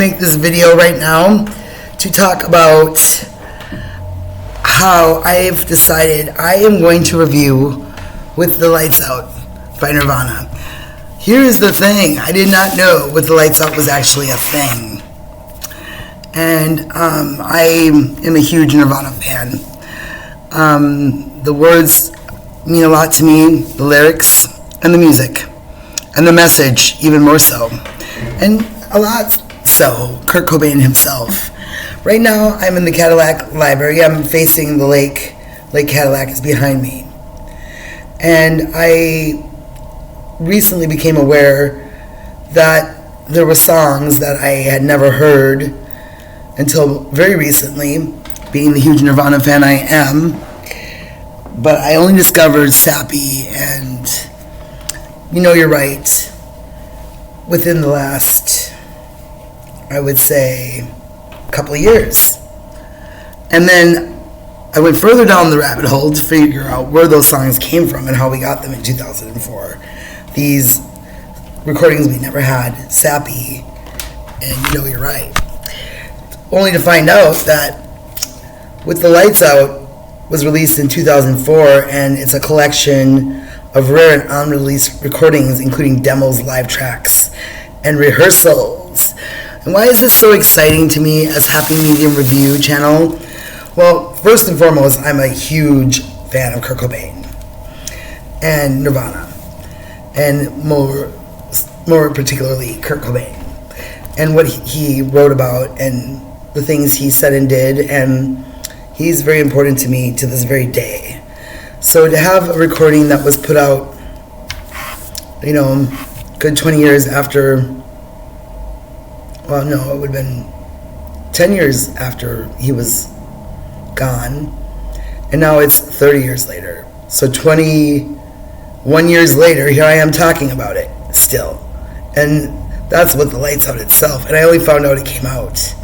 Make this video right now to talk about how I've decided I am going to review With the Lights Out by Nirvana. Here's the thing, I did not know With the Lights Out was actually a thing. And I am a huge Nirvana fan. The words mean a lot to me, the lyrics and the music and the message even more so. And a lot so, Kurt Cobain himself. Right now, I'm in the Cadillac Library. I'm facing the lake. Lake Cadillac is behind me. And I recently became aware that there were songs that I had never heard until very recently, being the huge Nirvana fan I am. But I only discovered Sappy and You Know You're Right within the last, I would say, couple of years. And then I went further down the rabbit hole to figure out where those songs came from and how we got them in 2004. These recordings we never had, Sappy and You Know You're Right. Only to find out that With the Lights Out was released in 2004, and it's a collection of rare and unreleased recordings, including demos, live tracks, and rehearsals. And why is this so exciting to me as Happy Medium Review channel? Well, first and foremost, I'm a huge fan of Kurt Cobain and Nirvana, and more particularly Kurt Cobain, and what he wrote about and the things he said and did, and he's very important to me to this very day. So to have a recording that was put out, good 20 years after, well, no, it would have been 10 years after he was gone, and now it's 30 years later. So 21 years later, here I am talking about it still. And that's With the Lights Out itself. And I only found out it came out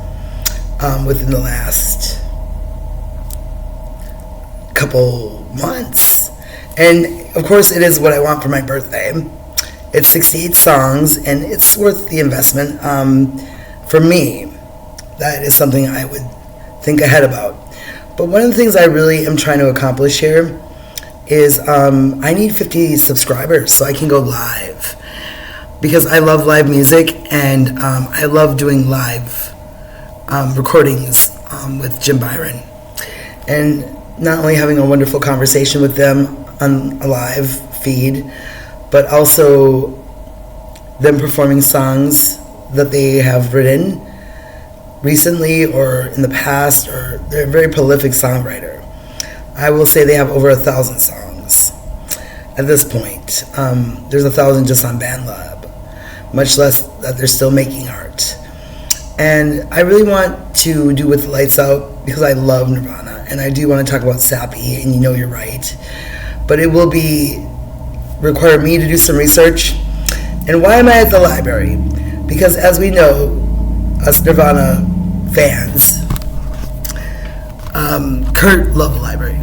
within the last couple months. And of course, it is what I want for my birthday. It's 68 songs, and it's worth the investment. For me, that is something I would think ahead about. But one of the things I really am trying to accomplish here is I need 50 subscribers so I can go live, because I love live music, and I love doing live recordings with Jim Byron, and not only having a wonderful conversation with them on a live feed, but also them performing songs that they have written recently or in the past, or they're a very prolific songwriter. I will say they have over 1,000 songs at this point. There's 1,000 just on BandLab, much less that they're still making art. And I really want to do With the Lights Out because I love Nirvana, and I do want to talk about Sappy and You Know You're Right, but it will require me to do some research. And why am I at the library? Because as we know, us Nirvana fans, Kurt loved the library.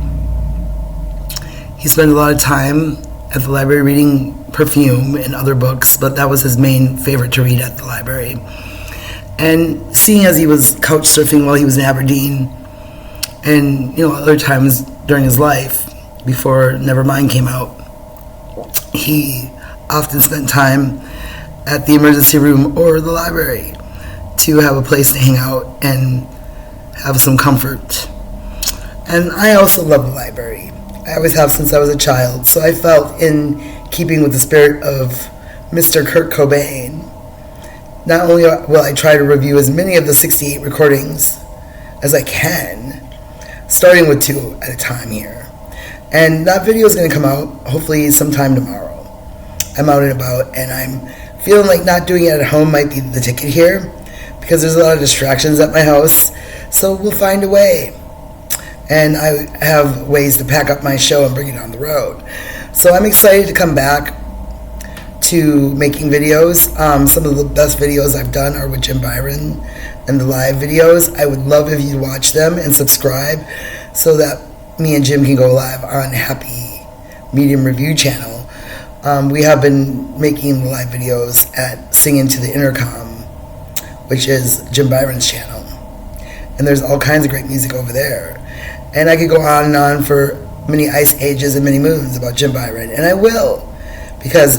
He spent a lot of time at the library reading Perfume and other books, but that was his main favorite to read at the library. And seeing as he was couch surfing while he was in Aberdeen, and other times during his life before Nevermind came out, he often spent time at the emergency room or the library to have a place to hang out and have some comfort. And I also love the library. I always have since I was a child. So I felt in keeping with the spirit of Mr. Kurt Cobain, not only will I try to review as many of the 68 recordings as I can, starting with 2 at a time here. And that video is going to come out hopefully sometime tomorrow. I'm out and about, and I'm feeling like not doing it at home might be the ticket here, because there's a lot of distractions at my house. So we'll find a way. And I have ways to pack up my show and bring it on the road. So I'm excited to come back to making videos. Some of the best videos I've done are with Jim Byron and the live videos. I would love if you watch them and subscribe so that me and Jim can go live on Happy Medium Review channel. We have been making live videos at Sing Into the Intercom which is Jim Byron's channel. And there's all kinds of great music over there. And I could go on and on for many ice ages and many moons about Jim Byron, and I will, because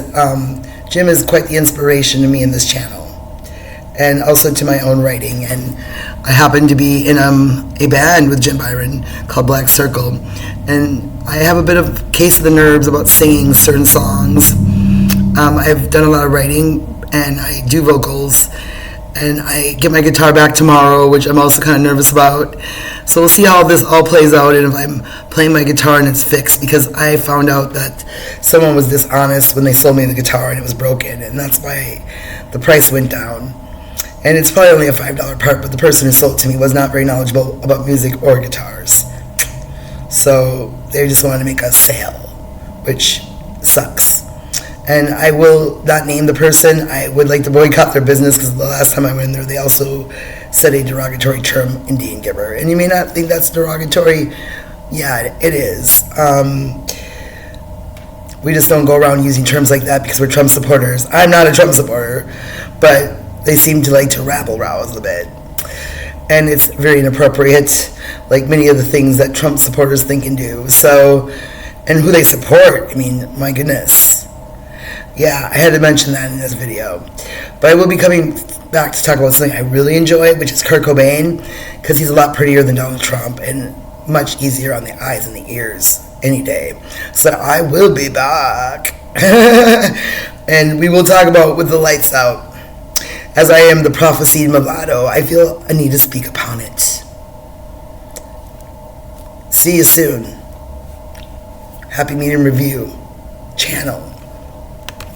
Jim is quite the inspiration to me in this channel, and also to my own writing. And I happen to be in a band with Jim Byron called Black Circle, and I have a bit of case of the nerves about singing certain songs. I've done a lot of writing, and I do vocals, and I get my guitar back tomorrow, which I'm also kind of nervous about. So we'll see how this all plays out, and if I'm playing my guitar and it's fixed, because I found out that someone was dishonest when they sold me the guitar and it was broken, and that's why the price went down. And it's probably only a $5 part, but the person who sold it to me was not very knowledgeable about music or guitars. So they just wanted to make a sale, which sucks. And I will not name the person. I would like to boycott their business, because the last time I went in there, they also said a derogatory term, Indian giver. And you may not think that's derogatory. Yeah, it is. We just don't go around using terms like that because we're Trump supporters. I'm not a Trump supporter, but they seem to like to rabble-rouse a bit. And it's very inappropriate, like many of the things that Trump supporters think and do. So, and who they support, I mean, my goodness. Yeah, I had to mention that in this video. But I will be coming back to talk about something I really enjoy, which is Kurt Cobain, because he's a lot prettier than Donald Trump and much easier on the eyes and the ears any day. So I will be back. And we will talk about With the Lights Out. As I am the prophesied mulatto, I feel a need to speak upon it. See you soon. Happy Medium Review channel.